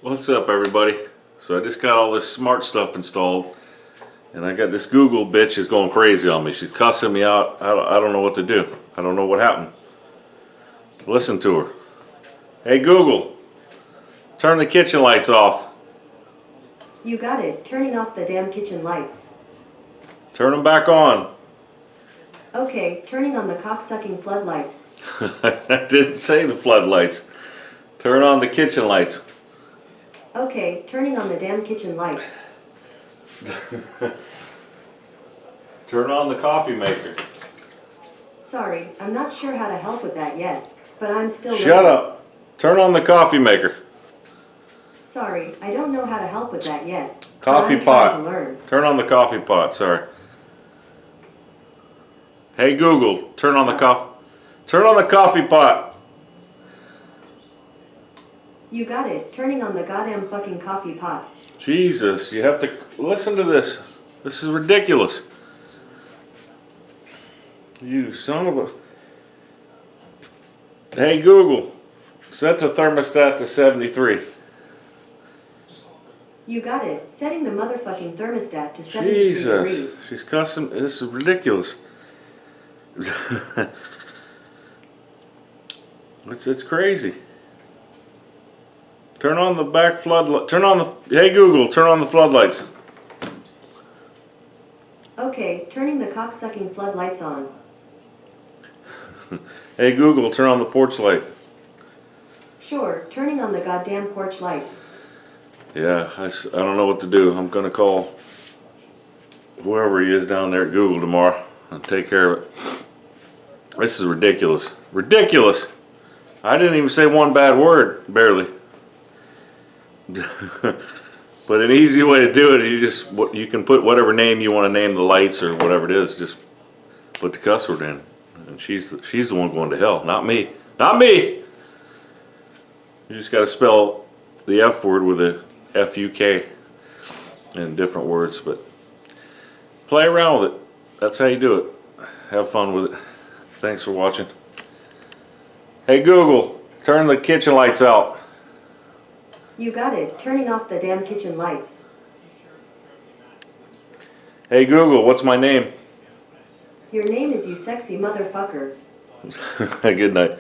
What's up, everybody? So I just got all this smart stuff installed, and I got this Google bitch is going crazy on me. She's cussing me out. I don't know what to do. I don't know what happened. Listen to her. Hey Google, turn the kitchen lights off. You got it. Turning off the damn kitchen lights. Turn them back on. Okay, turning on the cocksucking floodlights. I didn't say the floodlights. Turn on the kitchen lights. Okay, turning on the damn kitchen lights. Turn on the coffee maker. Sorry, I'm not sure how to help with that yet, but I'm still Shut learning. up. Turn on the coffee maker. Sorry, I don't know how to help with that yet. Coffee but I'm trying pot. to learn. Turn on the coffee pot, sorry. Hey Google, turn on the coffee pot. You got it. Turning on the goddamn fucking coffee pot. Jesus, you have to listen to this. This is ridiculous. You son of a... Hey Google, set the thermostat to 73. You got it. Setting the motherfucking thermostat to 73 degrees. Jesus, she's cussing. This is ridiculous. It's crazy. Turn on the back floodlight. Hey Google, turn on the floodlights. Okay, turning the cocksucking floodlights on. Hey Google, turn on the porch light. Sure, turning on the goddamn porch lights. Yeah, I don't know what to do. I'm gonna call whoever he is down there at Google tomorrow and take care of it. This is ridiculous. Ridiculous! I didn't even say one bad word, barely. But an easy way to do it, you can put whatever name you want to name the lights or whatever it is. Just put the cuss word in, and she's the one going to hell, not me. Not me. You just got to spell the F word with a F-U-K and different words, but play around with it. That's how you do it. Have fun with it. Thanks for watching. Hey Google, turn the kitchen lights out. You got it. Turning off the damn kitchen lights. Hey Google, what's my name? Your name is you sexy motherfucker. Good night.